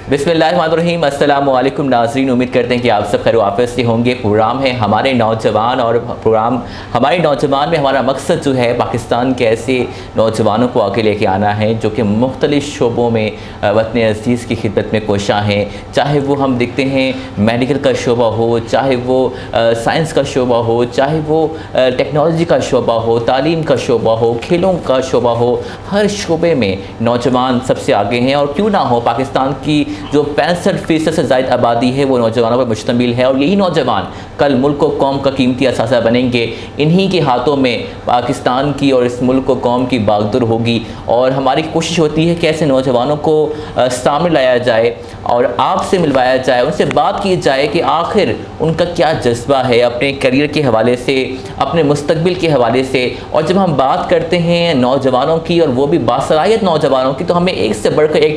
बिस्मिल्लाहिर्रहमानिर्रहीम। अस्सलामु अलैकुम नाज़रीन, उम्मीद करते हैं कि आप सब खैर आफियत से होंगे। प्रोग्राम है हमारे नौजवान, और प्रोग्राम हमारे नौजवान में हमारा मकसद जो है पाकिस्तान के ऐसे नौजवानों को आगे लेके आना है जो कि मुख्तलिफ़ शोबों में वतन अज़ीज़ की खिदमत में कोशां हैं। चाहे वो हम देखते हैं मेडिकल का शोबा हो, चाहे वो साइंस का शोबा हो, चाहे वो टेक्नोलॉजी का शोबा हो, तालीम का शोबा हो, खेलों का शोबा हो, हर शोबे में नौजवान सबसे आगे हैं। और क्यों ना हो, पाकिस्तान की जो 65% से ज़ायद आबादी है वो नौजवानों पर मुश्तमिल है, और यही नौजवान कल मुल्क व कौम का कीमती असासा बनेंगे। इन्हीं के हाथों में पाकिस्तान की और इस मुल्क व कौम की बागडोर होगी। और हमारी कोशिश होती है कि ऐसे नौजवानों को सामने लाया जाए और आपसे मिलवाया जाए, उनसे बात की जाए कि आखिर उनका क्या जज्बा है अपने करियर के हवाले से, अपने मुस्तकबिल के हवाले से। और जब हम बात करते हैं नौजवानों की, और वो भी बासलाहियत नौजवानों की, तो हमें एक से बढ़कर एक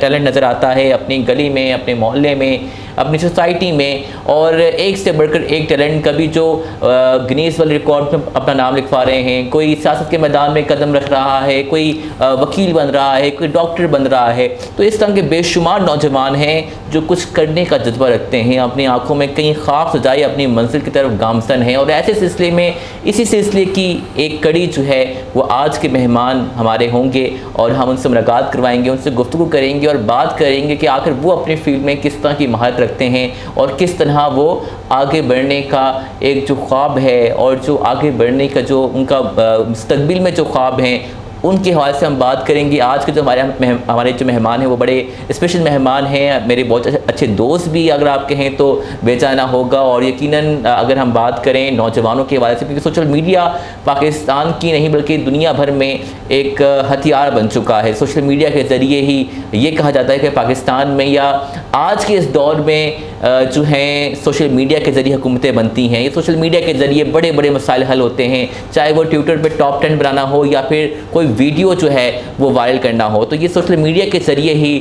टैलेंट नज़र आता है अपनी गली में, अपने मोहल्ले में, अपनी सोसाइटी में। और एक से बढ़कर एक टैलेंट, कभी जो गिनीज वर्ल्ड रिकॉर्ड में अपना नाम लिखवा रहे हैं, कोई सियासत के मैदान में कदम रख रहा है, कोई वकील बन रहा है, कोई डॉक्टर बन रहा है। तो इस तरह के बेशुमार नौजवान हैं जो कुछ करने का जज्बा रखते हैं, अपनी आंखों में कई ख्वाब सजाए अपनी मंजिल की तरफ गामजन हैं। और ऐसे सिलसिले में, इसी सिलसिले की एक कड़ी जो है वो आज के मेहमान हमारे होंगे, और हम उनसे मुलाकात करवाएंगे, उनसे गुफ्तगू करेंगे और बात करेंगे कि आखिर वो अपनी फील्ड में किस तरह की महारत रखते हैं और किस तरह वो आगे बढ़ने का एक जो ख्वाब है, और जो आगे बढ़ने का जो उनका मुस्तकबिल में जो ख्वाब हैं, उनके हवाले से हम बात करेंगे। आज के जो हमारे जो मेहमान हैं वो बड़े स्पेशल मेहमान हैं, मेरे बहुत अच्छे दोस्त भी अगर आप कहें तो बेजाना होगा। और यकीनन अगर हम बात करें नौजवानों के हवाले से, क्योंकि सोशल मीडिया पाकिस्तान की नहीं बल्कि दुनिया भर में एक हथियार बन चुका है। सोशल मीडिया के ज़रिए ही ये कहा जाता है कि पाकिस्तान में या आज के इस दौर में जो हैं सोशल मीडिया के ज़रिए हुकूमतें बनती हैं। ये सोशल मीडिया के ज़रिए बड़े बड़े मसाइल हल होते हैं, चाहे वो ट्विटर पे टॉप 10 बनाना हो या फिर कोई वीडियो जो है वो वायरल करना हो। तो ये सोशल मीडिया के ज़रिए ही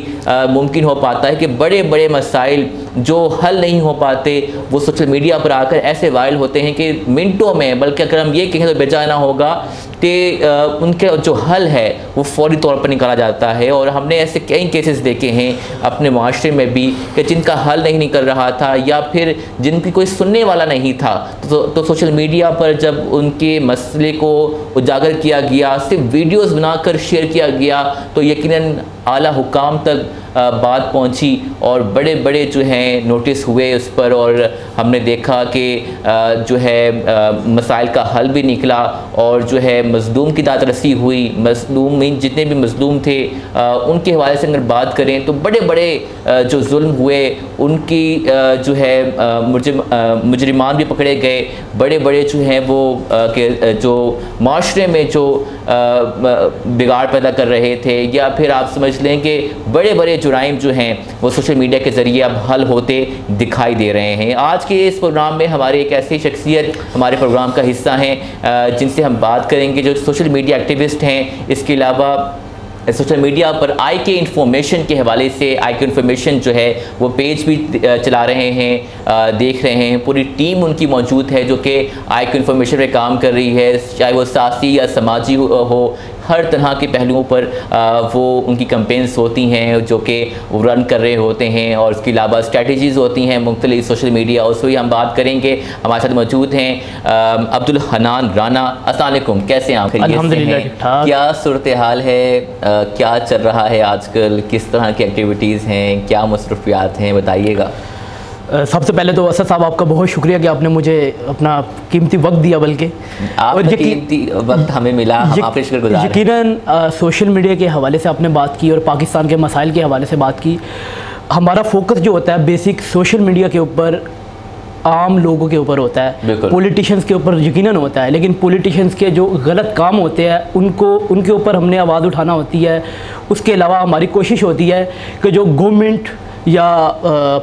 मुमकिन हो पाता है कि बड़े बड़े मसाइल जो हल नहीं हो पाते वो सोशल मीडिया पर आकर ऐसे वायरल होते हैं कि मिनटों में, बल्कि अगर हम ये कहें तो बेजाना होगा कि उनके जो हल है वो फौरी तौर पर निकाला जाता है। और हमने ऐसे कई केसेस देखे हैं अपने माशरे में भी कि जिनका हल नहीं निकल रहा था या फिर जिनकी कोई सुनने वाला नहीं था, तो सोशल मीडिया पर जब उनके मसले को उजागर किया गया, सिर्फ वीडियोस बनाकर शेयर किया गया, तो यकीनन आला हुकाम तक बात पहुंची और बड़े बड़े जो हैं नोटिस हुए उस पर। और हमने देखा कि जो है मसाइल का हल भी निकला, और जो है मज़लूम की दादरसी हुई। मज़लूम जितने भी मज़लूम थे उनके हवाले से अगर बात करें तो बड़े बड़े जो जुल्म हुए उनकी जो है मुजरिमान भी पकड़े गए। बड़े बड़े जो हैं वो जो माशरे में जो बिगाड़ पैदा कर रहे थे, या फिर आप समझ लें कि बड़े बड़े जुराइम जो हैं वो सोशल मीडिया के ज़रिए अब हल होते दिखाई दे रहे हैं। आज के इस प्रोग्राम में हमारे एक ऐसी शख्सियत हमारे प्रोग्राम का हिस्सा हैं जिनसे हम बात करेंगे, जो सोशल मीडिया एक्टिविस्ट हैं। इसके अलावा सोशल मीडिया पर IK इन्फॉर्मेशन के हवाले से IK इन्फॉर्मेशन जो है वो पेज भी चला रहे हैं, देख रहे हैं। पूरी टीम उनकी मौजूद है जो कि IK इन्फॉर्मेशन पे काम कर रही है, चाहे वो सियासी या समाजी हो, हर तरह के पहलुओं पर वो उनकी कैंपेन्स होती हैं जो कि वो रन कर रहे होते हैं। और उसके अलावा स्ट्रेटजीज़ होती हैं मुख्तलिफ सोशल मीडिया, उसको ही हम बात करेंगे। हमारे साथ मौजूद हैं अब्दुल हनान राना। अस्सलाम वालेकुम, कैसे हैं आप? अल्हम्दुलिल्लाह। क्या सूरत हाल है, क्या चल रहा है आजकल, किस तरह की एक्टिविटीज़ हैं, क्या मसरूफियात हैं, बताइएगा। सबसे पहले तो असद साहब आपका बहुत शुक्रिया कि आपने मुझे अपना कीमती वक्त दिया, बल्कि आपने कीमती वक्त हमें मिला, हम आपके शुक्रगुज़ार हैं। यकीनन सोशल मीडिया के हवाले से आपने बात की और पाकिस्तान के मसाइल के हवाले से बात की। हमारा फोकस जो होता है बेसिक सोशल मीडिया के ऊपर आम लोगों के ऊपर होता है, पॉलिटिशियंस के ऊपर यकीनन होता है, लेकिन पॉलिटिशियंस के जो गलत काम होते हैं उनके ऊपर हमने आवाज़ उठाना होती है। उसके अलावा हमारी कोशिश होती है कि जो गवर्नमेंट या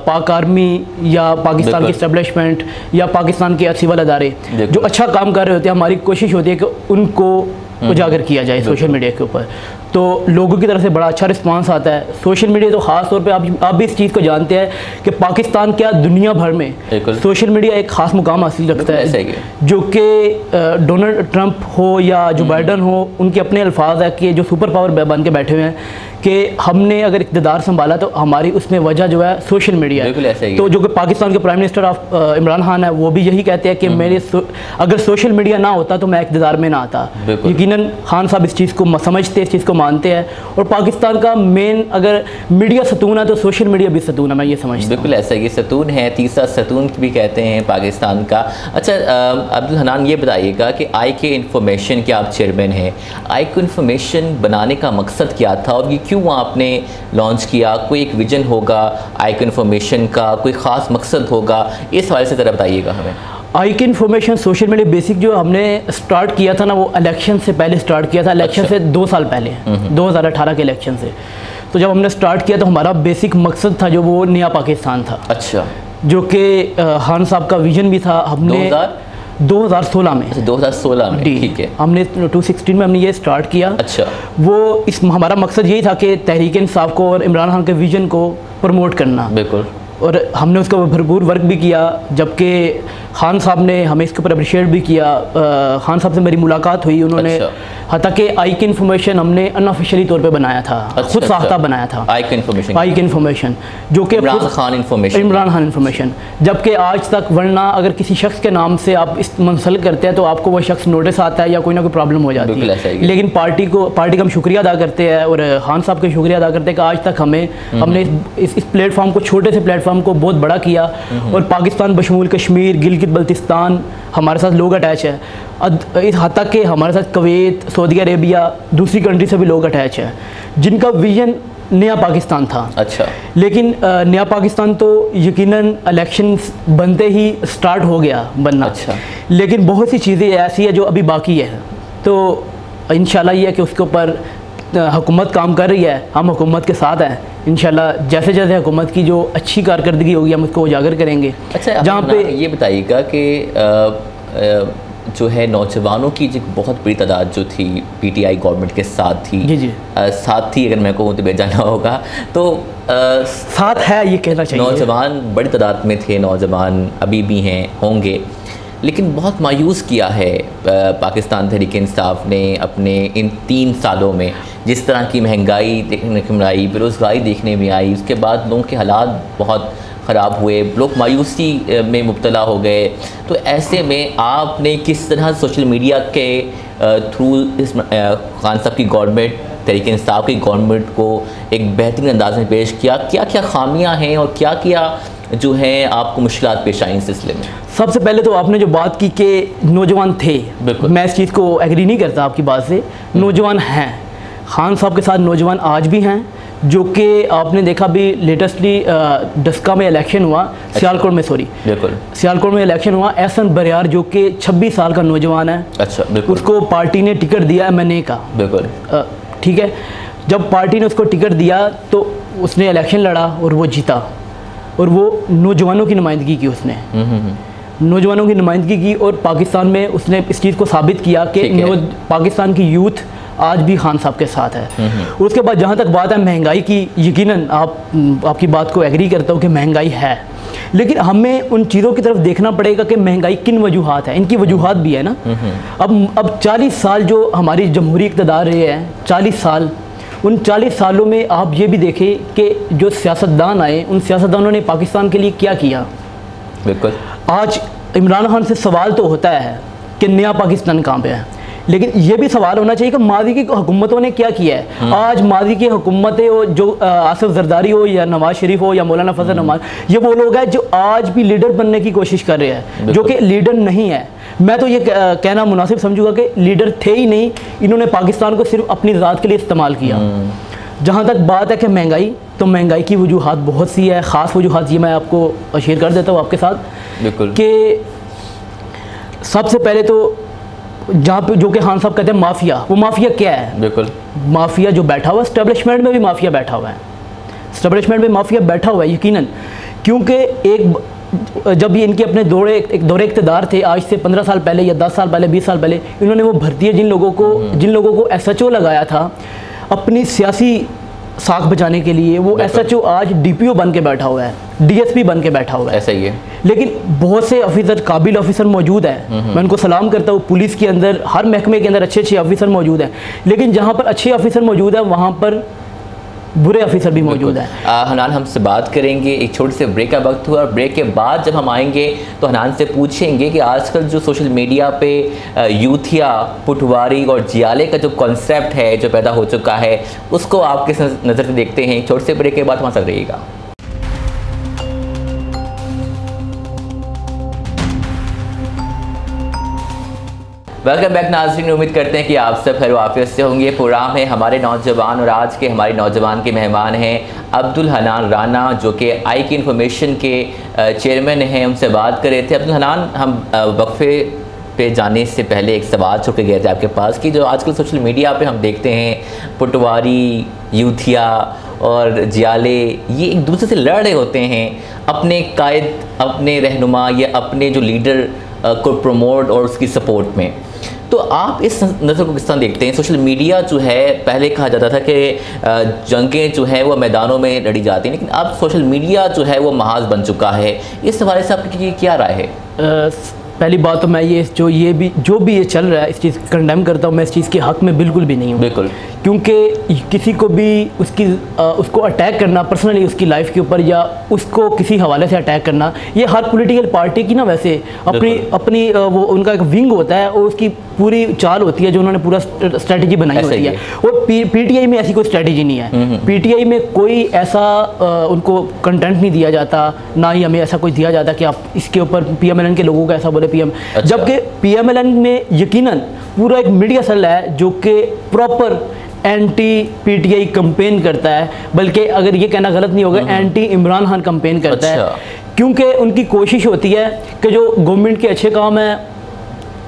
पाक आर्मी या पाकिस्तान की इस्टेब्लिशमेंट या पाकिस्तान के सिविल अदारे जो अच्छा काम कर रहे होते हैं, हमारी कोशिश होती है कि उनको उजागर किया जाए सोशल मीडिया के ऊपर। तो लोगों की तरफ से बड़ा अच्छा रिस्पांस आता है। सोशल मीडिया तो ख़ास तौर पे आप भी इस चीज़ को जानते हैं कि पाकिस्तान क्या दुनिया भर में सोशल मीडिया एक ख़ास मुकाम हासिल रखता है, जो कि डोनाल्ड ट्रंप हो या जो बाइडन हो, उनके अपने अल्फाज है कि जो सुपर पावर बन के बैठे हुए हैं कि हमने अगर इक़्तिदार संभाला तो हमारी उसमें वजह जो है सोशल मीडिया है। तो जो कि पाकिस्तान के प्राइम मिनिस्टर इमरान खान है वो भी यही कहते हैं कि अगर सोशल मीडिया ना होता तो मैं इक़्तिदार में ना आता। यकीनन खान साहब इस चीज़ को समझते, इस चीज़ को मानते हैं, और पाकिस्तान का मेन अगर मीडिया सतून है तो सोशल मीडिया भी सतून है, मैं ये समझता हूँ। बिल्कुल ऐसा ही सतून है, तीसरा सतून भी कहते हैं पाकिस्तान का। अच्छा अब्दुल हनान ये बताइएगा कि IK इन्फॉर्मेशन के आप चेयरमैन हैं, IK इन्फॉर्मेशन बनाने का मकसद क्या था और ये क्यों आपने लॉन्च किया? कोई एक विजन होगा IK इन्फॉर्मेशन का, कोई ख़ास मकसद होगा, इस हवाले से ज़रा बताइएगा हमें। IK information social media basic जो हमने स्टार्ट किया था ना, वो इलेक्शन से पहले स्टार्ट किया था, इलेक्शन से 2 साल पहले, 2018 के इलेक्शन से। तो जब हमने स्टार्ट किया तो हमारा बेसिक मकसद था जो वो नया पाकिस्तान था। अच्छा। जो कि खान साहब का विजन भी था। हमने 2016 में, 2016 में, ठीक है, हमने 2016 में हमने ये स्टार्ट किया। अच्छा। वो हमारा मकसद यही था कि तहरीक इंसाफ को और इमरान खान के विजन को प्रमोट करना। बिल्कुल। और हमने उसका भरपूर वर्क भी किया, जबकि खान साहब ने हमें इसके ऊपर अप्रिशिएट भी किया। खान साहब से मेरी मुलाकात हुई, उन्होंने हत्ता कि IK इन्फॉर्मेशन हमने अनऑफिशियली तौर पे बनाया था, खुद साख्ता बनाया था IK इन्फॉर्मेशन, जो कि इमरान खान इन्फॉर्मेशन। जबकि आज तक वरना अगर किसी शख्स के नाम से आप इस मंसलिक करते हैं तो आपको वह शख्स नोटिस आता है या कोई ना कोई प्रॉब्लम हो जाती है। लेकिन पार्टी का हम शुक्रिया अदा करते हैं और खान साहब का शुक्रिया अदा करते हैं कि आज तक हमने इस प्लेटफॉर्म को, छोटे से प्लेटफॉर्म को बहुत बड़ा किया। और पाकिस्तान बशमूल कश्मीर, गिलगित बल्तिस्तान हमारे साथ लोग अटैच है, इस हद तक कि हमारे साथ कुवैत, सऊदी अरेबिया, दूसरी कंट्री से भी लोग अटैच है जिनका विजन नया पाकिस्तान था। अच्छा। लेकिन नया पाकिस्तान तो यकीनन इलेक्शन बनते ही स्टार्ट हो गया बनना। अच्छा। लेकिन बहुत सी चीज़ें ऐसी है जो अभी बाकी है, तो इंशाल्लाह ये है कि उसके ऊपर हुकूमत काम कर रही है, हम हुकूमत के साथ हैं। इंशाल्लाह जैसे जैसे हुकूमत की जो अच्छी कारकर्दगी होगी हम उसको उजागर करेंगे। अच्छा, जहाँ पे ये बताइएगा कि जो है नौजवानों की जो बहुत बड़ी तादाद जो थी PTI गवर्नमेंट के साथ थी। जी। साथ थी अगर मैं कहूँ तो बेजाना होगा, तो साथ है ये कहना चाहिए। नौजवान बड़ी तादाद में थे, नौजवान अभी भी हैं, होंगे, लेकिन बहुत मायूस किया है पाकिस्तान तहरीक इंसाफ ने अपने इन 3 सालों में। जिस तरह की महंगाई देखने में आई, बेरोज़गारी देखने में आई, उसके बाद लोगों के हालात बहुत ख़राब हुए, लोग मायूसी में मुब्तला हो गए। तो ऐसे में आपने किस तरह सोशल मीडिया के थ्रू इस खान साहब की गवर्नमेंट, तहरीक इंसाफ की गवर्नमेंट को एक बेहतरीन अंदाज में पेश किया? क्या क्या खामियां हैं और क्या क्या जो है आपको मुश्किलात पेश आई इस सिलसिले में? सबसे पहले तो आपने जो बात की कि नौजवान थे, मैं इस चीज़ को एग्री नहीं करता आपकी बात से। नौजवान हैं, खान साहब के साथ नौजवान आज भी हैं, जो कि आपने देखा भी लेटेस्टली डस्का में इलेक्शन हुआ, सियालकोट में, सॉरी बिल्कुल सियालकोट में इलेक्शन हुआ। एहसन बरियार जो कि 26 साल का नौजवान है। अच्छा। उसको पार्टी ने टिकट दिया MNA का। बिल्कुल ठीक है। जब पार्टी ने उसको टिकट दिया तो उसने इलेक्शन लड़ा और वो जीता, और वो नौजवानों की नुमाइंदगी की उसने, नौजवानों की नुमाइंदगी की, और पाकिस्तान में उसने इस चीज़ को साबित किया कि पाकिस्तान की यूथ आज भी खान साहब के साथ है। उसके बाद जहाँ तक बात है महंगाई की, यकीनन आपकी बात को एग्री करता हूँ कि महंगाई है, लेकिन हमें उन चीज़ों की तरफ देखना पड़ेगा कि महंगाई किन वजूहात है। इनकी वजूहात भी है ना। अब 40 साल जो हमारी जमहूरी इक़्तिदार रहे हैं, 40 साल, उन 40 सालों में आप ये भी देखें कि जो सियासतदान आए, उन सियासतदानों ने पाकिस्तान के लिए क्या किया। बिल्कुल। आज इमरान खान से सवाल तो होता है कि नया पाकिस्तान कहाँ पे है, लेकिन ये भी सवाल होना चाहिए कि माजी की हुकूमतों ने क्या किया है। आज माजी की हुकूमतें हो, जो आसिफ जरदारी हो या नवाज शरीफ हो या मौलाना फजल रहमान, ये वो लोग हैं जो आज भी लीडर बनने की कोशिश कर रहे हैं, जो कि लीडर नहीं है। मैं तो ये कहना मुनासिब समझूंगा कि लीडर थे ही नहीं, इन्होंने पाकिस्तान को सिर्फ अपनी ज़ात के लिए इस्तेमाल किया। जहाँ तक बात है कि महंगाई, तो महंगाई की वजूहात बहुत सी है। ख़ास वजूहात ये मैं आपको शेयर कर देता हूँ आपके साथ, बिल्कुल, कि सबसे पहले तो जहाँ पे जो कि खान साहब कहते हैं माफिया, वो माफिया क्या है? बिल्कुल, माफिया जो बैठा हुआ है, एस्टेब्लिशमेंट में भी माफिया बैठा हुआ है, एस्टेब्लिशमेंट में माफिया बैठा हुआ है यकीनन। क्योंकि जब ये इनके अपने दौरे इक़्तिदार थे, आज से 15 साल पहले या 10 साल पहले, 20 साल पहले, इन्होंने वो भर्ती जिन लोगों को SHO लगाया था अपनी सियासी साख बचाने के लिए, वो SHO आज DPO बन के बैठा हुआ है, DSP बन के बैठा हुआ है। ऐसा ही है। लेकिन बहुत से ऑफिसर, काबिल ऑफिसर मौजूद हैं, मैं उनको सलाम करता हूँ। पुलिस के अंदर, हर महकमे के अंदर अच्छे अच्छे ऑफिसर मौजूद हैं, लेकिन जहाँ पर अच्छे ऑफिसर मौजूद हैं वहाँ पर बुरे ऑफिसर भी मौजूद हैं। हनान हमसे बात करेंगे, एक छोटे से ब्रेक का वक्त हुआ और ब्रेक के बाद जब हम आएंगे तो हनान से पूछेंगे कि आजकल जो सोशल मीडिया पे यूथिया, पुटवारी और जियाले का जो कॉन्सेप्ट है जो पैदा हो चुका है उसको आप किस नज़र से देखते हैं। छोटे से ब्रेक के बाद हमारे साथ रहिएगा। वेलकम बैक नाज़रीन, उम्मीद करते हैं कि आप सब खैर आफियत से होंगे। प्रोग्राम है हमारे नौजवान और आज के हमारे नौजवान के मेहमान हैं अब्दुल हनान राना जो कि IQ इन्फॉर्मेशन के चेयरमैन हैं। उनसे बात कर रहे थे। अब्दुल हनान, हम वक्फे पे जाने से पहले एक सवाल छोड़ के गए थे आपके पास कि जो आजकल सोशल मीडिया पे हम देखते हैं पुटवारी, यूथिया और जियाले ये एक दूसरे से लड़ रहे होते हैं अपने कायद, अपने रहनुमा या अपने जो लीडर को प्रमोट और उसकी सपोर्ट में। तो आप इस नज़र को किस तरह देखते हैं? सोशल मीडिया जो है, पहले कहा जाता था कि जंगें जो है वो मैदानों में लड़ी जाती हैं, लेकिन अब सोशल मीडिया जो है वो महाज बन चुका है। इस हवाले से आपकी क्या राय है? पहली बात तो मैं जो भी ये चल रहा है इस चीज़ को कंडेम करता हूँ। मैं इस चीज़ के हक़ में बिल्कुल भी नहीं हूँ। बिल्कुल, क्योंकि किसी को भी उसको अटैक करना पर्सनली उसकी लाइफ के ऊपर या उसको किसी हवाले से अटैक करना, ये हर पॉलिटिकल पार्टी की ना वैसे अपनी वो उनका एक विंग होता है और उसकी पूरी चाल होती है जो उन्होंने पूरा स्ट्रेटजी बनाई होती है। और PTI में ऐसी कोई स्ट्रेटजी नहीं है। PTI में कोई ऐसा उनको कंटेंट नहीं दिया जाता, ना ही हमें ऐसा कुछ दिया जाता कि आप इसके ऊपर PMLN के लोगों को ऐसा बोले PM। जबकि PMLN में यकीनन पूरा एक मीडिया सेल है जो कि प्रॉपर एंटी PTI कंपेन करता है, बल्कि अगर ये कहना गलत नहीं होगा एंटी इमरान खान कंपेन करता है। क्योंकि उनकी कोशिश होती है कि जो गवर्नमेंट के अच्छे काम हैं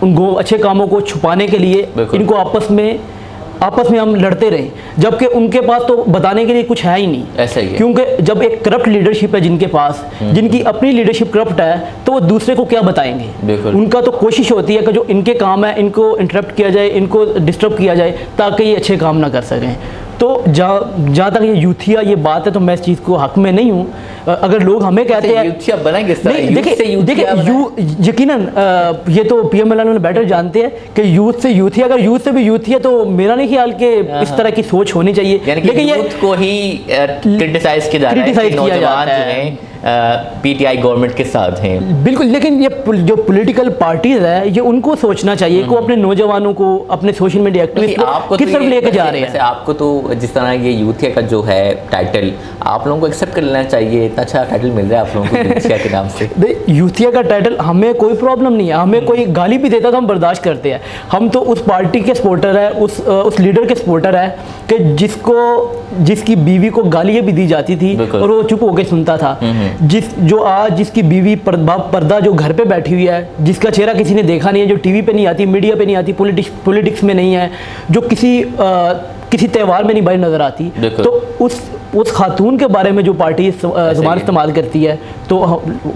उन अच्छे कामों को छुपाने के लिए इनको आपस में हम लड़ते रहे, जबकि उनके पास तो बताने के लिए कुछ है ही नहीं। ऐसा ही है। क्योंकि जब एक करप्ट लीडरशिप है जिनके पास, जिनकी अपनी लीडरशिप करप्ट है, तो वो दूसरे को क्या बताएंगे? उनका तो कोशिश होती है कि जो इनके काम है इनको इंटरप्ट किया जाए, इनको डिस्टर्ब किया जाए ताकि ये अच्छे काम ना कर सकें। तो जहाँ तक ये यूथिया ये बात है तो मैं इस चीज़ को हक में नहीं हूँ। अगर लोग हमें कहते हैं यूथिया बनाएंगे, देखिए यकीनन ये तो PMLN में बेटर जानते हैं कि यूथ से यूथिया, अगर यूथ से भी यूथिया तो मेरा नहीं ख्याल कि इस तरह की सोच होनी चाहिए। लेकिन ये को ही क्रिटिसाइज किया जा रहा है। PTI गवर्नमेंट के साथ हैं बिल्कुल, लेकिन ये जो पॉलिटिकल पार्टीज है ये उनको सोचना चाहिए कि अपने नौजवानों को, अपने सोशल मीडिया एक्टिविस्ट किस तरफ लेके जा रहे हैं। आपको तो जिस तरह ये यूथिया का जो है टाइटल आप लोगों को एक्सेप्ट कर लेना चाहिए। इतना अच्छा टाइटल मिल रहा है आप लोगों को यूथिया के नाम से। यूथिया का टाइटल हमें कोई प्रॉब्लम नहीं है, हमें कोई गाली भी देता तो हम बर्दाश्त करते हैं। हम तो उस पार्टी के सपोर्टर है, उस लीडर के सपोर्टर है कि जिसकी बीवी को गालियाँ भी दी जाती थी और वो चुप होकर सुनता था। जिसकी बीवी पर्दा जो घर पे बैठी हुई है, जिसका चेहरा किसी ने देखा नहीं है, जो टीवी पे नहीं आती, मीडिया पे नहीं आती, पॉलिटिक्स में नहीं है, जो किसी त्यौहार में नहीं बाहर नजर आती, तो उस खातून के बारे में जो पार्टी ज़ुबान इस्तेमाल करती है, तो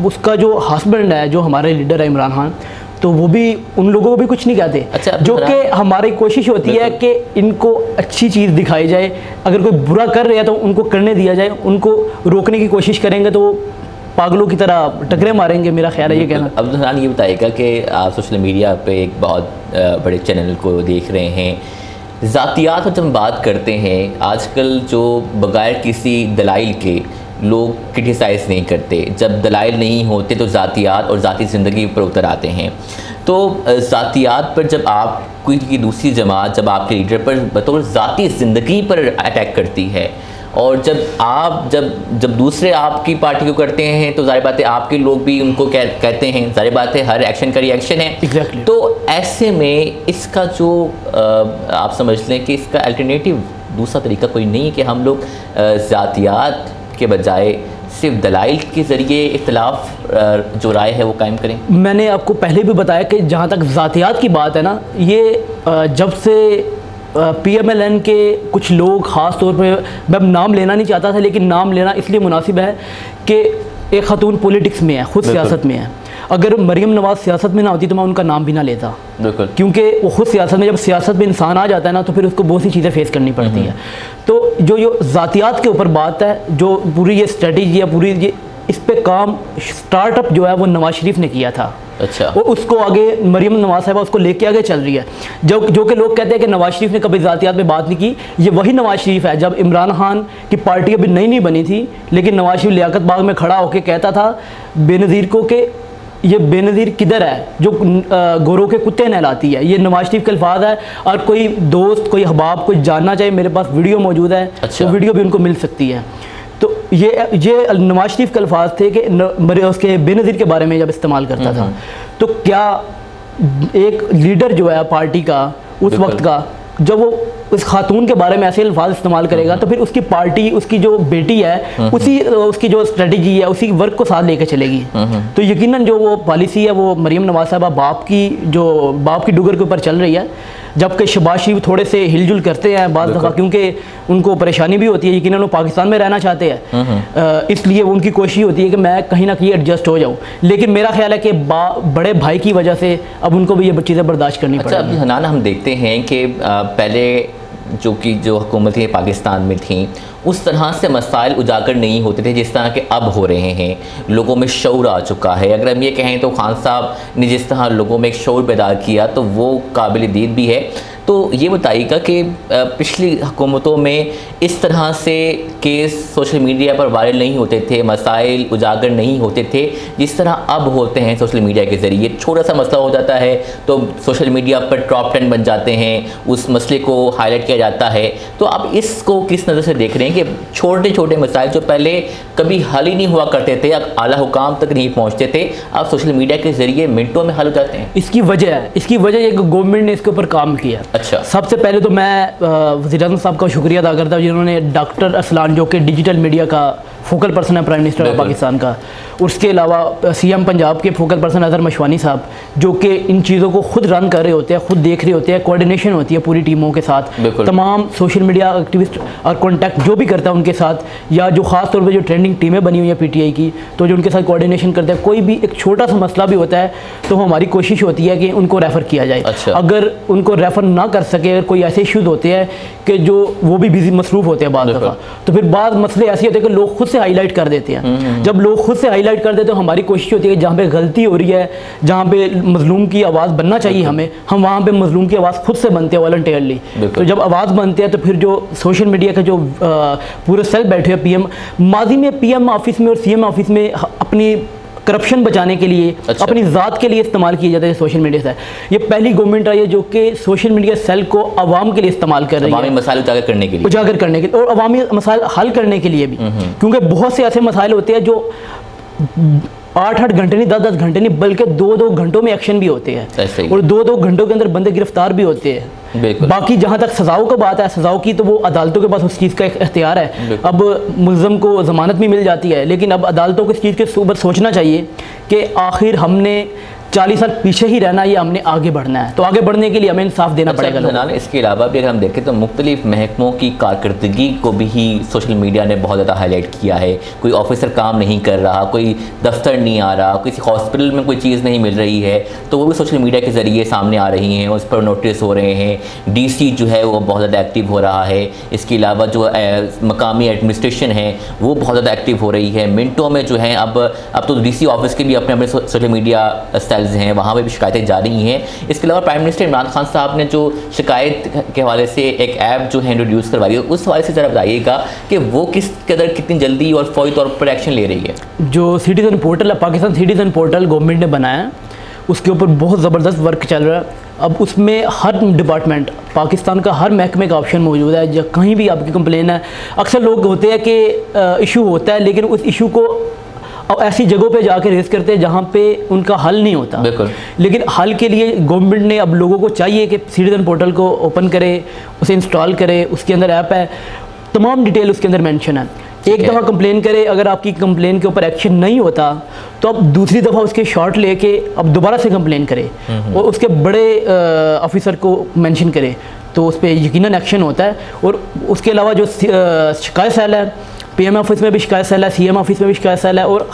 उसका जो हस्बैंड है, जो हमारे लीडर है इमरान खान, तो वो भी उन लोगों को भी कुछ नहीं कहते। अच्छा, जो कि हमारी कोशिश होती है कि इनको अच्छी चीज़ दिखाई जाए, अगर कोई बुरा कर रहा है तो उनको करने दिया जाए, उनको रोकने की कोशिश करेंगे तो पागलों की तरह टकरे मारेंगे, मेरा ख्याल है ये कहना। अब हनान ये बताइएगा कि आप सोशल मीडिया पे एक बहुत बड़े चैनल को देख रहे हैं, ज़ातियात पर जब हम बात करते हैं आजकल जो बगैर किसी दलाइल के लोग क्रिटिसाइज़ नहीं करते, जब दलाइल नहीं होते तो ज़ातियात और ज़ाती ज़िंदगी पर उतर आते हैं। तो ज़ातियात पर जब आप कोई दूसरी जमात जब आपके लीडर पर बतौर ज़ाती ज़िंदगी पर अटैक करती है और जब दूसरे आपकी पार्टी को करते हैं तो ज़ाहिर बात है आपके लोग भी उनको कहते हैं, ज़ाहिर बात है हर एक्शन का रिएक्शन है। Exactly. तो ऐसे में इसका जो आप समझ लें कि इसका अल्टरनेटिव दूसरा तरीका कोई नहीं कि हम लोग ज़ातियात के बजाय सिर्फ दलाइल के ज़रिए इख्तिलाफ जो राय है वो कायम करें। मैंने आपको पहले भी बताया कि जहाँ तक ज़ातियात की बात है ना, ये जब से PMLN के कुछ लोग ख़ास तौर पे, मैं नाम लेना नहीं चाहता था लेकिन नाम लेना इसलिए मुनासिब है कि एक खातून पॉलिटिक्स में है, खुद सियासत में है। अगर मरीम नवाज़ सियासत में ना होती तो मैं उनका नाम भी ना लेता, क्योंकि वो खुद सियासत में, जब सियासत में इंसान आ जाता है ना तो फिर उसको बहुत सी चीज़ें फेस करनी पड़ती है। तो जो ज़ातियात के ऊपर बात है, जो पूरी ये स्ट्रेटजी है, पूरी ये इस पे काम स्टार्टअप जो है वो नवाज शरीफ ने किया था। अच्छा। और उसको आगे मरियम नवाज साहिबा उसको लेके आगे चल रही है। जो कि लोग कहते हैं कि नवाज शरीफ ने कभी ज़ातियात में बात नहीं की, ये वही नवाज शरीफ है जब इमरान खान की पार्टी अभी नई बनी थी, लेकिन नवाज शरीफ लियाकत बाग में खड़ा होकर कहता था बेनज़ीर को कि ये बेनज़ीर किधर है जो गोरों के कुत्ते नहलाती है। ये नवाज शरीफ के अल्फाज है, और कोई दोस्त, कोई अहबाब, कोई जानना चाहिए, मेरे पास वीडियो मौजूद है। अच्छा। तो वीडियो भी उनको मिल सकती है। तो ये नवाज शरीफ के अल्फाज थे कि उसके बेनज़ीर के बारे में जब इस्तेमाल करता था, तो क्या एक लीडर जो है पार्टी का उस वक्त का, जब वो उस खातून के बारे में ऐसे अल्फाज इस्तेमाल करेगा, तो फिर उसकी पार्टी, उसकी जो बेटी है, उसकी जो स्ट्रेटजी है, उसी वर्क को साथ लेकर चलेगी। तो यकीनन जो वो पॉलिसी है वो मरियम नवाज साहिबा बाप की डुगर के ऊपर चल रही है, जबकि शहबाज शरीफ थोड़े से हिलजुल करते हैं बाज़ दफ़ा, क्योंकि उनको परेशानी भी होती है, यकीनन वो पाकिस्तान में रहना चाहते हैं, इसलिए उनकी कोशिश होती है कि मैं कहीं ना कहीं एडजस्ट हो जाऊँ। लेकिन मेरा ख्याल है कि बड़े भाई की वजह से अब उनको भी ये चीज़ें बर्दाश्त करनी पड़ेगी। अच्छा, हनान, हम देखते हैं कि पहले जो हुकूमतें पाकिस्तान में थी उस तरह से मसाइल उजागर नहीं होते थे जिस तरह के अब हो रहे हैं। लोगों में शऊर आ चुका है। अगर हम ये कहें तो खान साहब ने जिस तरह लोगों में एक शऊर पैदा किया तो वो काबिल दीद भी है। तो ये बताइएगा कि पिछली हुकूमतों में इस तरह से केस सोशल मीडिया पर वायरल नहीं होते थे, मसाइल उजागर नहीं होते थे जिस तरह अब होते हैं सोशल मीडिया के ज़रिए। छोटा सा मसला हो जाता है तो सोशल मीडिया पर टॉप 10 बन जाते हैं, उस मसले को हाईलाइट किया जाता है। तो आप इसको किस नज़र से देख रहे हैं कि छोटे छोटे मसाइल जो पहले कभी हल ही नहीं हुआ करते थे, अब आला हुकाम तक नहीं पहुँचते थे, अब सोशल मीडिया के ज़रिए मिनटों में हल हो जाते हैं? इसकी वजह एक गवर्नमेंट ने इसके ऊपर काम किया। अच्छा। सबसे पहले तो मैं वज़ीर-ए-आज़म साहब का शुक्रिया अदा करता हूँ जिन्होंने डॉक्टर असलान, जो कि डिजिटल मीडिया का फोकल पर्सन है प्राइम मिनिस्टर ऑफ पाकिस्तान का, उसके अलावा सीएम पंजाब के फोकल पर्सन अज़हर मशवानी साहब, जो कि इन चीज़ों को खुद रन कर रहे होते हैं, खुद देख रहे होते हैं, कोऑर्डिनेशन होती है पूरी टीमों के साथ, तमाम सोशल मीडिया एक्टिविस्ट और कॉन्टैक्ट जो भी करता है उनके साथ, या जो ख़ास तौर पर जो ट्रेंडिंग टीमें बनी हुई हैं पीटीआई की, तो जो उनके साथ कोऑर्डिनेशन करते हैं। कोई भी एक छोटा सा मसला भी होता है तो हमारी कोशिश होती है कि उनको रेफ़र किया जाए। अच्छा। अगर उनको रेफ़र ना कर सके, अगर कोई ऐसे इशूज़ होते हैं कि जो वो भी बिजी मसरूफ़ होते हैं बाद दफ़ा, तो फिर बाद मसले ऐसे होते हैं कि लोग खुद से हाईलाइट कर देते हैं। जब लोग खुद से हाईलाइट कर देते हैं तो हमारी कोशिश होती है कि जहाँ पे गलती हो रही है, जहाँ पे मजलूम की आवाज़ बनना चाहिए हम वहाँ पे मजलूम की आवाज़ खुद से बनते हैं वॉलंटियरली। तो जब आवाज़ बनते हैं तो फिर जो सोशल मीडिया का जो पूरे सेल बैठे हैं पीएम, माजी में पीएम ऑफिस में और सीएम ऑफिस में अपनी करप्शन बचाने के लिए, अपनी ज़ात के लिए इस्तेमाल किए जाते हैं सोशल मीडिया से। ये पहली गवर्नमेंट आई है जो कि सोशल मीडिया सेल को आवाम के लिए इस्तेमाल कर रही है, अवामी मसाइल उजागर करने के लिए और अवामी मसाइल हल करने के लिए भी, क्योंकि बहुत से ऐसे मसाइल होते हैं जो 8-8 घंटे नहीं, 10-10 घंटे नहीं, बल्कि 2-2 घंटों में एक्शन भी होते हैं, और 2-2 घंटों के अंदर बंदे गिरफ्तार भी होते हैं। बाकी जहाँ तक सजाओं का बात है, सजाओं की तो वो अदालतों के पास उस चीज़ का इख्तियार है। अब मुल्ज़म को ज़मानत भी मिल जाती है, लेकिन अब अदालतों को इस चीज़ के ऊपर सोचना चाहिए कि आखिर हमने 40 साल पीछे ही रहना या हमने आगे बढ़ना है, तो आगे बढ़ने के लिए हमें इंसाफ देना पड़ेगा। इसके अलावा भी अगर हम देखें तो मुख्तलिफ महकमों की कारकर्दगी को भी ही सोशल मीडिया ने बहुत ज़्यादा हाईलाइट किया है। कोई ऑफिसर काम नहीं कर रहा, कोई दफ्तर नहीं आ रहा, किसी हॉस्पिटल में कोई चीज़ नहीं मिल रही है, तो वो भी सोशल मीडिया के ज़रिए सामने आ रही हैं, उस पर नोटिस हो रहे हैं। डीसी जो है वो बहुत ज़्यादा एक्टिव हो रहा है। इसके अलावा जो मकामी एडमिनिस्ट्रेशन है वो बहुत ज़्यादा एक्टिव हो रही है। मिनटों में जो है अब तो डीसी ऑफिस के भी अपने अपने सोशल मीडिया हैं, वहाँ पे भी शिकायतें जा रही हैं। इसके अलावा प्राइम मिनिस्टर इमरान खान साहब ने जो शिकायत के हवाले से एक ऐप जो है इंट्रोड्यूस करवाई है, उस हवाले से ज़रा बताइएगा कि वो किस कदर कितनी जल्दी और फौरी तौर पर एक्शन ले रही है। जो सिटीज़न पोर्टल है, पाकिस्तान सिटीज़न पोर्टल गवर्नमेंट ने बनाया, उसके ऊपर बहुत ज़बरदस्त वर्क चल रहा है। अब उसमें हर डिपार्टमेंट, पाकिस्तान का हर महकमे का ऑप्शन मौजूद है। जब कहीं भी आपकी कंप्लेन है, अक्सर लोग होते हैं कि इशू होता है, लेकिन उस इशू को अब ऐसी जगहों पे जाके रेस करते हैं जहाँ पे उनका हल नहीं होता। लेकिन हल के लिए गवर्नमेंट ने अब लोगों को चाहिए कि सिटीज़न पोर्टल को ओपन करे, उसे इंस्टॉल करे, उसके अंदर ऐप है, तमाम डिटेल उसके अंदर मेंशन है। एक दफ़ा कंप्लेन करे, अगर आपकी कंप्लेन के ऊपर एक्शन नहीं होता तो अब दूसरी दफ़ा उसके शॉट लेके अब दोबारा से कंप्लेन करे और उसके बड़े ऑफिसर को मेंशन करे, तो उस पर यकीनन एक्शन होता है। और उसके अलावा जो शिकायत सेल है, पीएम ऑफिस में भी शिकायत सेल है, सीएम ऑफिस में भी शिकायत सेल है, और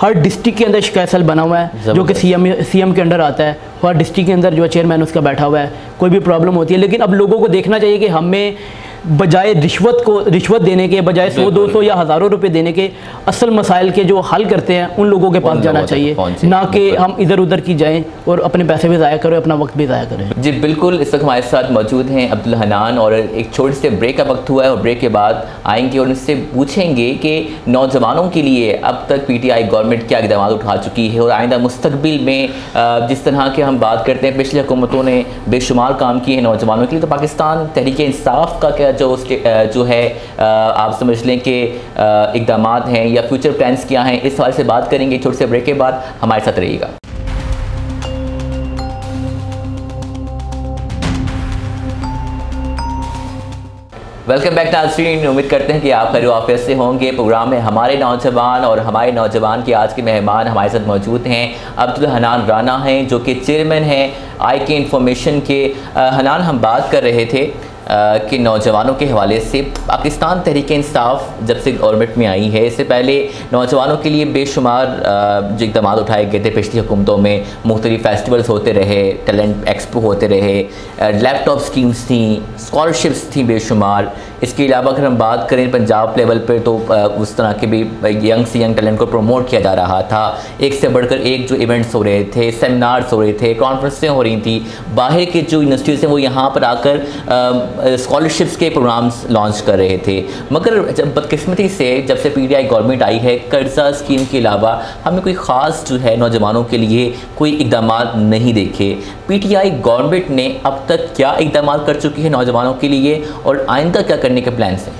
हर डिस्ट्रिक्ट के अंदर शिकायत सेल बना हुआ है जो कि सीएम के अंडर आता है। हर डिस्ट्रिक्ट के अंदर जो चेयरमैन उसका बैठा हुआ है, कोई भी प्रॉब्लम होती है। लेकिन अब लोगों को देखना चाहिए कि हमें बजाय रिश्वत देने के, बजाय 100-200 या हज़ारों रुपए देने के, असल मसाइल के जो हल करते हैं उन लोगों के पास जाना चाहिए, ना कि हम इधर उधर की जाएं और अपने पैसे भी ज़ाया करें, अपना वक्त भी ज़ाया करें। जी बिल्कुल, इस वक्त हमारे साथ मौजूद हैं अब्दुल हनान, और एक छोटे से ब्रेक का वक्त हुआ है और ब्रेक के बाद आएंगे और उनसे पूछेंगे कि नौजवानों के लिए अब तक PTI गवर्नमेंट क्या इक़दाम उठा चुकी है और आइंदा मुस्तकबिल में जिस तरह के हम बात करते हैं पिछली हुकूमतों ने बेशुमार काम किए हैं नौजवानों के लिए, तो पाकिस्तान तहरीक इंसाफ का क्या जो है आप समझ लें कि इक़दाम हैं या फ्यूचर प्लान्स क्या हैं, इस सवाल से बात करेंगे छोटे से ब्रेक के बाद। हमारे साथ रहिएगा। वेलकम बैक नाज़रीन, उम्मीद करते हैं कि आप खैर ऑफिस से होंगे। प्रोग्राम में हमारे नौजवान, और हमारे नौजवान के आज के मेहमान हमारे साथ मौजूद हैं अब्दुल हनान राना हैं, जो कि चेयरमैन हैं IK इन्फॉर्मेशन के। हनान, हम बात कर रहे थे कि नौजवानों के हवाले से पाकिस्तान तहरीक इंसाफ जब से गवर्नमेंट में आई है, इससे पहले नौजवानों के लिए बेशुमार जो इक़दाम उठाए गए थे पिछली हुकूमतों में। मुख्तलिफ फेस्टिवल्स होते रहे, टैलेंट एक्सपो होते रहे, लैपटॉप स्कीम्स थी, स्कॉलरशिप्स थी बेशुमार। इसके अलावा अगर हम बात करें पंजाब लेवल पर, तो उस तरह के भी यंग से यंग टैलेंट को प्रमोट किया जा रहा था। एक से बढ़कर एक जो इवेंट्स हो रहे थे, सेमिनार्स हो रहे थे, कॉन्फ्रेंसें हो रही थी, बाहर के जो यूनिवर्सिटीज़ हैं वो यहाँ पर आकर स्कॉलरशिप्स के प्रोग्राम्स लॉन्च कर रहे थे। मगर जब बदकिस्मती से जब से PTI गवर्नमेंट आई है, कर्जा स्कीम के अलावा हमें कोई ख़ास जो है नौजवानों के लिए कोई इक़दाम नहीं देखे। PTI गवर्नमेंट ने अब तक क्या इक़दाम कर चुकी है नौजवानों के लिए और आइंदा क्या करने के प्लान्स हैं?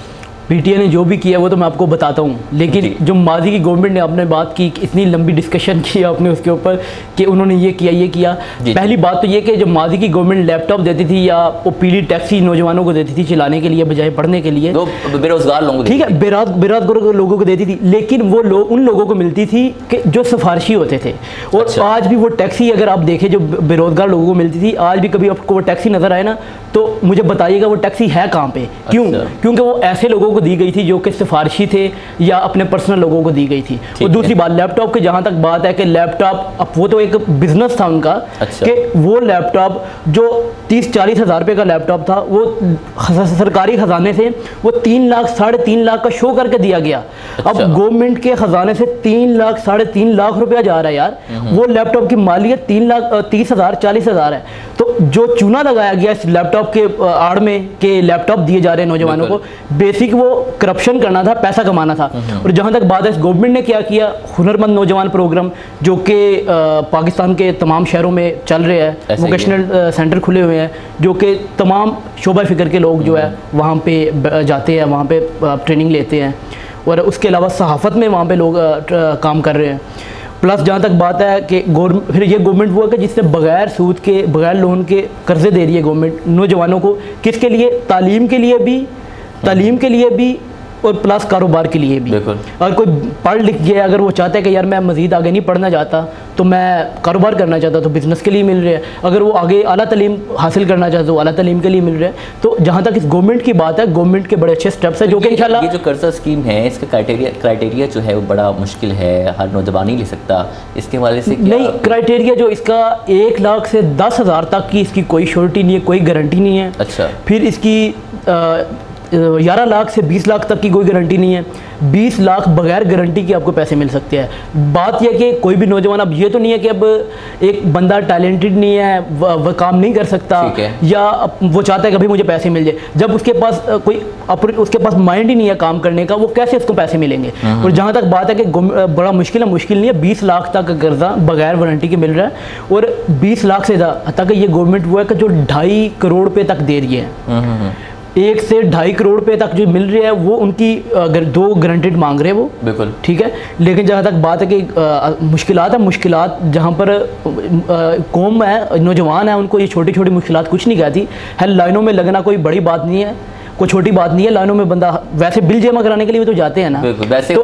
PTI ने जो भी किया वो तो मैं आपको बताता हूँ, लेकिन जो माजी की गवर्नमेंट ने आपने बात की, इतनी लंबी डिस्कशन की आपने उसके ऊपर कि उन्होंने ये किया। पहली बात तो ये कि जब माजी की गवर्नमेंट लैपटॉप देती थी या वो पीली टैक्सी नौजवानों को देती थी चलाने के लिए बजाय पढ़ने के लिए, तो बेरोजगार लोगों को, ठीक है, बेरोजगार लोगों को देती थी, लेकिन वो लोग उन लोगों को मिलती थी कि जो सिफारशी होते थे। और आज भी वो टैक्सी अगर आप देखें जो बेरोजगार लोगों को मिलती थी, आज भी कभी आपको वो टैक्सी नज़र आए ना तो मुझे बताइएगा वो टैक्सी है कहाँ पे। क्यों? क्योंकि वो ऐसे लोगों को दी गई थी जो कि सिफारशी थे या अपने पर्सनल लोगों को दी गई थी। और दूसरी बात लैपटॉप की जहाँ तक बात है कि लैपटॉप अब वो तो एक बिजनेस था उनका, कि वो लैपटॉप जो 30-40 हज़ार रुपये का लैपटॉप था वो सरकारी ख़जाने से वो 3 लाख 3.5 लाख का शो करके दिया गया। अब गवर्नमेंट के ख़जाने से 3 लाख 3.5 लाख रुपया जा रहा है यार। वो लैपटॉप की मालियत 3 लाख 30 हज़ार 40 हज़ार है। तो जो चूना लगाया गया इस लैपटॉप के आड़ में कि लैपटॉप दिए जा रहे हैं नौजवानों को, बेसिक वो करप्शन करना था, पैसा कमाना था। और जहाँ तक बात है गवर्नमेंट ने क्या किया, हुनरमंद नौजवान प्रोग्राम जो कि पाकिस्तान के तमाम शहरों में चल रहे हैं, वोकेशनल सेंटर खुले हुए हैं जो कि तमाम शोबा फ़िक्र के लोग जो है वहाँ पे जाते हैं, वहाँ पे ट्रेनिंग लेते हैं। और उसके अलावा सहाफ़त में वहाँ पे लोग काम कर रहे हैं। प्लस जहाँ तक बात है कि फिर ये गवर्नमेंट वो है कि जिससे बगैर सूद के, बगैर लोन के कर्जे दे रही है गवर्नमेंट नौजवानों को। किसके लिए? तालीम के लिए भी और प्लस कारोबार के लिए भी। अगर कोई पढ़ लिख गया, अगर वो चाहता है कि यार मैं मज़ीद आगे नहीं पढ़ना चाहता तो मैं कारोबार करना चाहता, तो बिज़नेस के लिए मिल रहा है। अगर वो आगे आला तालीम हासिल करना चाहता तो आला तालीम के लिए मिल रहा है। तो जहाँ तक इस गवर्नमेंट की बात है, गवर्नमेंट के बड़े अच्छे स्टेप्स है जो कि इंशाल्लाह। ये जो कर्जा स्कीम है इसका क्राइटेरिया जो है वो बड़ा मुश्किल है, हर नौजवान नहीं ले सकता। इसके हवाले से नहीं, क्राइटेरिया जो इसका 1 लाख से 10 हज़ार तक की इसकी कोई श्योरिटी नहीं है, कोई गारंटी नहीं है। अच्छा। फिर इसकी 11 लाख से 20 लाख तक की कोई गारंटी नहीं है। 20 लाख बगैर गारंटी के आपको पैसे मिल सकते हैं। बात यह कि कोई भी नौजवान, अब ये तो नहीं है कि अब एक बंदा टैलेंटेड नहीं है, वह काम नहीं कर सकता या वो चाहता है कि भाई मुझे पैसे मिल जाए, जब उसके पास उसके पास माइंड ही नहीं है काम करने का, वो कैसे उसको पैसे मिलेंगे। और जहाँ तक बात है कि बड़ा मुश्किल नहीं है, 20 लाख तक का कर्जा बगैर वारंटी के मिल रहा है। और 20 लाख से तक ये गवर्नमेंट वो है कि जो 2.5 करोड़ रुपये तक दे रही है। 1 से 2.5 करोड़ रुपये तक जो मिल रही है वो उनकी 2 गारंटेड मांग रहे हैं वो, बिल्कुल ठीक है। लेकिन जहाँ तक बात है कि मुश्किलात जहाँ पर कौम है, नौजवान है, उनको ये छोटी छोटी मुश्किलात कुछ नहीं कहती है। लाइनों में लगना कोई बड़ी बात नहीं है, कोई छोटी बात नहीं है। लाइनों में बंदा वैसे बिल जमा कराने के लिए भी तो जाते हैं ना, वैसे तो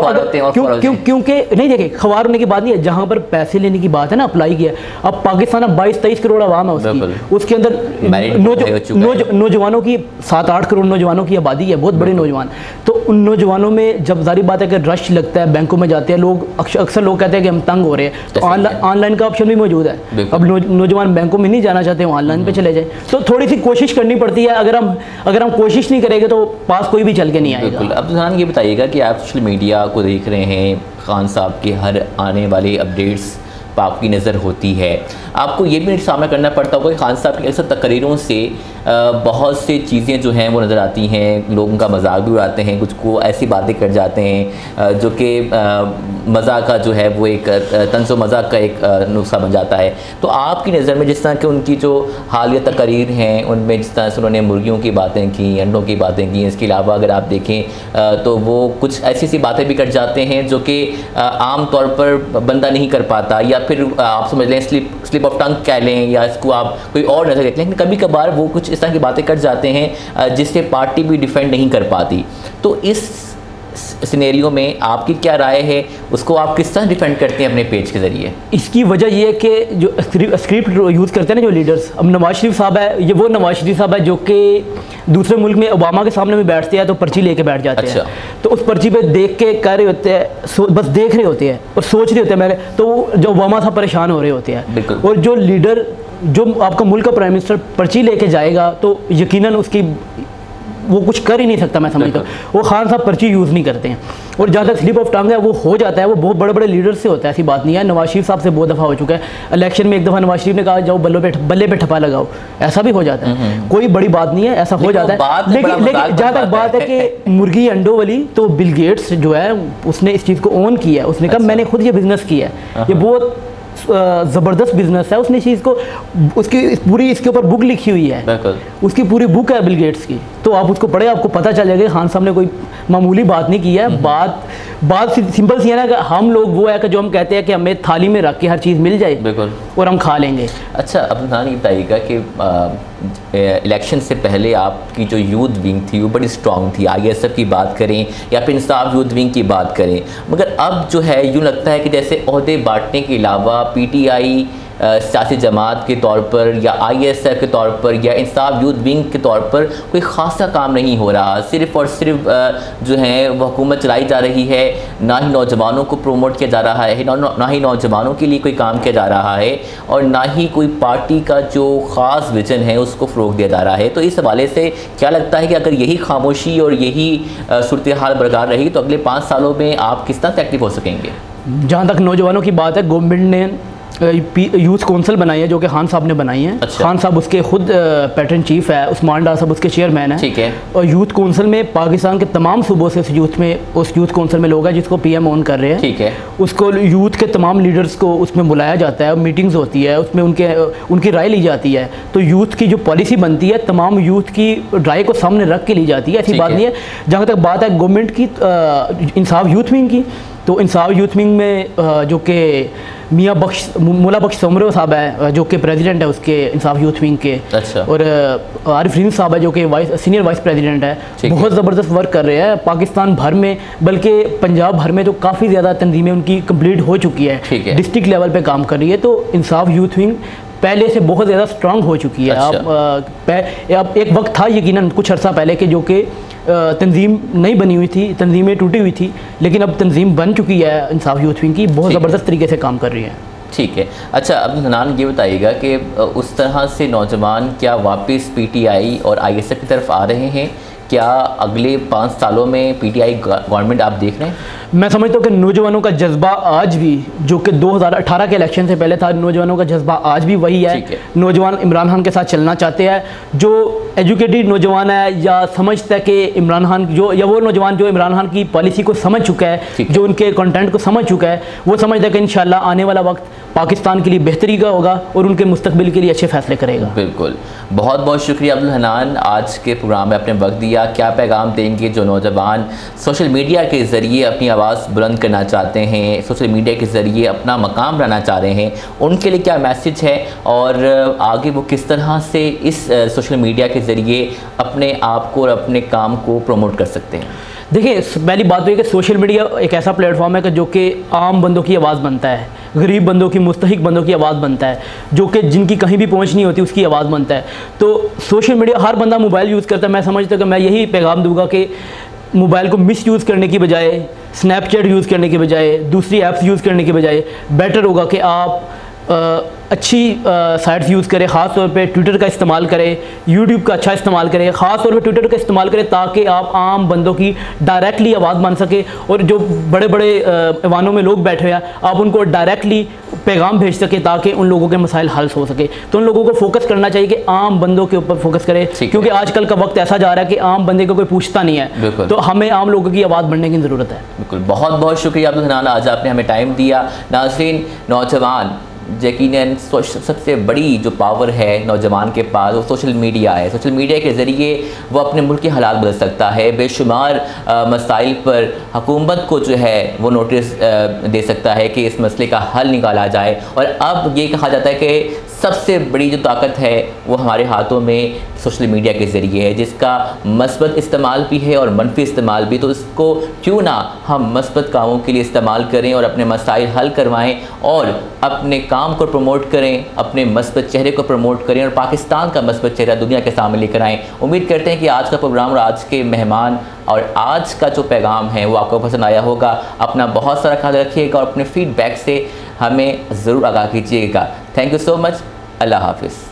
क्योंकि नहीं देखे खबर होने की बात नहीं है, जहाँ पर पैसे लेने की बात है ना, अप्लाई किया। अब पाकिस्तान 22-23 करोड़ आवाम है उसकी, उसके अंदर नौजवानों की 7-8 करोड़ नौजवानों की आबादी है, बहुत बड़े नौजवान। तो उन नौजवानों में जब जारी बात है कि रश लगता है, बैंकों में जाते हैं लोग, अक्सर लोग कहते हैं कि हम तंग हो रहे हैं, तो ऑनलाइन का ऑप्शन भी मौजूद है। अब नौजवान बैंकों में नहीं जाना चाहते, वो ऑनलाइन पे चले जाए। तो थोड़ी सी कोशिश करनी पड़ती है, अगर हम कोशिश नहीं करेंगे तो पास कोई भी चल के नहीं आएगा। बिल्कुल। अब ये बताइएगा कि आप सोशल मीडिया को देख रहे हैं, खान साहब के हर आने वाले अपडेट्स पर आपकी नज़र होती है, आपको ये भी सामना करना पड़ता होगा कि खान साहब की अक्सर तकरीरों से बहुत सी चीज़ें जो हैं वो नज़र आती हैं, लोगों का मजाक भी उड़ाते हैं, कुछ को ऐसी बातें कर जाते हैं जो कि मज़ाक का जो है वो एक तंज़ो मज़ाक का एक नुस्खा बन जाता है। तो आपकी नज़र में जिस तरह के उनकी जो हालिया तकरीर हैं उनमें जिस तरह से उन्होंने मुर्गियों की बातें की, अंडों की बातें की, इसके अलावा अगर आप देखें तो वो कुछ ऐसी सी बातें भी कर जाते हैं जो कि आम तौर पर बंदा नहीं कर पाता, या फिर आप समझ लें स्लिप ऑफ टंग कह लें, या इसको आप कोई और नज़र देख लें। लेकिन कभी कभार वो कुछ इस तरह की बातें कर जाते हैं जिससे पार्टी भी डिफेंड नहीं कर पाती। तो इस सिनेरियो में आपकी क्या राय है, उसको आप किस तरह डिफेंड करते हैं अपने पेज के ज़रिए? इसकी वजह ये है कि जो स्क्रिप्ट यूज़ करते हैं ना जो लीडर्स, अब नवाज शरीफ साहब है, ये वो नवाज शरीफ साहब है जो कि दूसरे मुल्क में ओबामा के सामने भी बैठते हैं तो पर्ची लेके बैठ जाते हैं। तो उस पर्ची पे देख के कह रहे होते हैं, बस देख रहे होते हैं और सोच रहे होते हैं मैंने, तो जो ओबामा साहब परेशान हो रहे होते हैं। और जो लीडर, जो आपका मुल्क का प्राइम मिनिस्टर पर्ची लेके जाएगा तो यकीनन उसकी वो कुछ कर ही नहीं सकता, मैं समझता हूँ। वो खान साहब पर्ची यूज़ नहीं करते हैं। और जहाँ तक स्लिप ऑफ टंग है वो हो जाता है, वो बहुत बड़े बड़े लीडर से होता है, ऐसी बात नहीं है। नवाज शरीफ साहब से बहुत दफ़ा हो चुका है। इलेक्शन में एक दफ़ा नवाज शरीफ ने कहा जाओ बल्ले पे ठप्पा लगाओ, ऐसा भी हो जाता है। कोई बड़ी बात नहीं है, ऐसा हो जाता है। लेकिन जहाँ तक बात है कि मुर्गी अंडों वाली, तो बिल गेट्स जो है उसने इस चीज़ को ओन किया है। उसने कहा मैंने खुद ये बिज़नेस किया है, ये बहुत ज़बरदस्त बिजनेस है। उसने चीज़ को, उसकी पूरी इसके ऊपर बुक लिखी हुई है, उसकी पूरी बुक है बिल गेट्स की। तो आप उसको पढ़े, आपको पता चल जाएगा खान साहब ने कोई मामूली बात नहीं की है। बात सिंपल सी है ना कि हम लोग वो है कि जो हम कहते हैं कि हमें थाली में रख के हर चीज़ मिल जाए और हम खा लेंगे। अच्छा, अब ये बताइएगा कि इलेक्शन से पहले आपकी जो यूथ विंग थी वो बड़ी स्ट्रॉन्ग थी, ISF की बात करें या फिर इंसाफ यूथ विंग की बात करें, मगर अब जो है यूँ लगता है कि जैसे ओहदे बांटने के अलावा PTI सियासी जमात के तौर पर या ISF के तौर पर या इंसाफ यूथ विंग के तौर पर कोई ख़ासा काम नहीं हो रहा। सिर्फ़ और सिर्फ जो है वो हुकूमत चलाई जा रही है, ना ही नौजवानों को प्रोमोट किया जा रहा है, ना ही नौजवानों के लिए कोई काम किया जा रहा है, और ना ही कोई पार्टी का जो ख़ास विजन है उसको फ़रोग़ दिया जा रहा है। तो इस हवाले से क्या लगता है कि अगर यही खामोशी और यही सूरत हाल बरकरार रही तो अगले 5 सालों में आप किस तरह से एक्टिव हो सकेंगे? जहाँ तक नौजवानों की बात है, गवर्नमेंट ने यूथ कौंसिल बनाई है जो कि खान साहब ने बनाई है। अच्छा। खान साहब उसके खुद पैटर्न चीफ है, उस्मान डार साहब उसके चेयरमैन है। ठीक है। और यूथ कौंसिल में पाकिस्तान के तमाम सूबों से उस यूथ कौंसिल में लोग हैं जिसको PM ऑन कर रहे हैं। ठीक है। उसको यूथ के तमाम लीडर्स को उसमें बुलाया जाता है, मीटिंग्स होती है, उसमें उनकी राय ली जाती है। तो यूथ की जो पॉलिसी बनती है तमाम यूथ की राय को सामने रख के ली जाती है, ऐसी बात नहीं है। जहाँ तक बात है गवर्नमेंट की इंसाफ यूथ विंग की, तो इंसाफ यूथ विंग में जो कि मुला बख्श समरो साहब है जो कि प्रेसिडेंट है उसके इंसाफ यूथ विंग के। अच्छा। और आरिफ रीन साहब है जो कि सीनियर वाइस प्रेसिडेंट है, बहुत ज़बरदस्त वर्क कर रहे हैं पाकिस्तान भर में, बल्कि पंजाब भर में तो काफ़ी ज़्यादा तंजीमें उनकी कंप्लीट हो चुकी है, डिस्ट्रिक्ट लेवल पे काम कर रही है। तो इंसाफ यूथ विंग पहले से बहुत ज़्यादा स्ट्रांग हो चुकी है। अच्छा। अब एक वक्त था यकीनन कुछ अर्सा पहले के जो कि तंजीम नहीं बनी हुई थी, तंजीमें टूटी हुई थी, लेकिन अब तंजीम बन चुकी है इंसाफ यूथ विंग की, बहुत ज़बरदस्त तरीके से काम कर रही है। ठीक है। अच्छा, अब हनान ये बताइएगा कि उस तरह से नौजवान क्या वापस PTI और ISF की तरफ आ रहे हैं? क्या अगले 5 सालों में PTI गवर्नमेंट आप देख रहे हैं? मैं समझता हूँ कि नौजवानों का जज्बा आज भी, जो कि 2018 के इलेक्शन से पहले था, नौजवानों का जज्बा आज भी वही है। नौजवान इमरान खान के साथ चलना चाहते हैं। जो एजुकेटेड नौजवान है या समझता है कि इमरान खान वो नौजवान जो इमरान खान की पॉलिसी को समझ चुका है, जो उनके कंटेंट को समझ चुका है, वो समझता है कि इंशाल्लाह आने वाला वक्त पाकिस्तान के लिए बेहतरी का होगा और उनके मुस्तकबिल के लिए अच्छे फैसले करेगा। बिल्कुल। बहुत बहुत शुक्रिया अब्दुल हनान, आज के प्रोग्राम में अपने वक्त दिया। क्या पैगाम देंगे जो नौजवान सोशल मीडिया के ज़रिए अपनी आवाज़ बुलंद करना चाहते हैं, सोशल मीडिया के ज़रिए अपना मकाम बनाना चाह रहे हैं, उनके लिए क्या मैसेज है और आगे वो किस तरह से इस सोशल मीडिया के ज़रिए अपने आप को और अपने काम को प्रमोट कर सकते हैं? देखिए, पहली बात तो ये कि सोशल मीडिया एक ऐसा प्लेटफॉर्म है कि जो कि आम बंदों की आवाज़ बनता है, गरीब बंदों की, मुस्तहिक बंदों की आवाज़ बनता है, जो कि जिनकी कहीं भी पहुंच नहीं होती उसकी आवाज़ बनता है। तो सोशल मीडिया हर बंदा मोबाइल यूज़ करता है। मैं समझता हूँ कि मैं यही पैगाम दूंगा कि मोबाइल को मिसयूज़ करने की बजाय, स्नैपचैट यूज़ करने की बजाय, दूसरी ऐप्स यूज़ करने की बजाय बेटर होगा कि आप अच्छी साइट्स यूज़ करें। ख़ास तौर पे ट्विटर का इस्तेमाल करें, यूट्यूब का अच्छा इस्तेमाल करें, ख़ास तौर पे ट्विटर का इस्तेमाल करें ताकि आप आम बंदों की डायरेक्टली आवाज़ बन सके। और जो बड़े बड़े ऐवानों में लोग बैठे हैं, आप उनको डायरेक्टली पैगाम भेज सके ताकि उन लोगों के मसाइल हल हो सके। तो उन लोगों को फोकस करना चाहिए कि आम बंदों के ऊपर फोकस करें, क्योंकि आजकल का वक्त ऐसा जा रहा है कि आम बंदे को कोई पूछता नहीं है। तो हमें आम लोगों की आवाज़ बढ़ने की ज़रूरत है। बिल्कुल, बहुत बहुत शुक्रिया अब्दुल हन्नान, आज आपने हमें टाइम दिया। नाज़रीन, नौजवान यकीनन सबसे बड़ी जो पावर है नौजवान के पास वो सोशल मीडिया है। सोशल मीडिया के ज़रिए वो अपने मुल्क के हालात बदल सकता है। बेशुमार मसाइल पर हुकूमत को जो है वो नोटिस दे सकता है कि इस मसले का हल निकाला जाए। और अब ये कहा जाता है कि सबसे बड़ी जो ताकत है वो हमारे हाथों में सोशल मीडिया के ज़रिए है, जिसका मस्बत इस्तेमाल भी है और मनफी इस्तेमाल भी। तो इसको क्यों ना हम मस्बत कामों के लिए इस्तेमाल करें और अपने मसाइल हल करवाएं और अपने काम को प्रमोट करें, अपने मस्बत चेहरे को प्रमोट करें और पाकिस्तान का मस्बत चेहरा दुनिया के सामने लेकर आएँ। उम्मीद करते हैं कि आज का प्रोग्राम और आज के मेहमान और आज का जो पैगाम है वो आपको पसंद आया होगा। अपना बहुत सारा ख्याल रखिएगा और अपने फीडबैक से हमें ज़रूर आगाह कीजिएगा। Thank you so much. अल्लाह हाफ़िज़।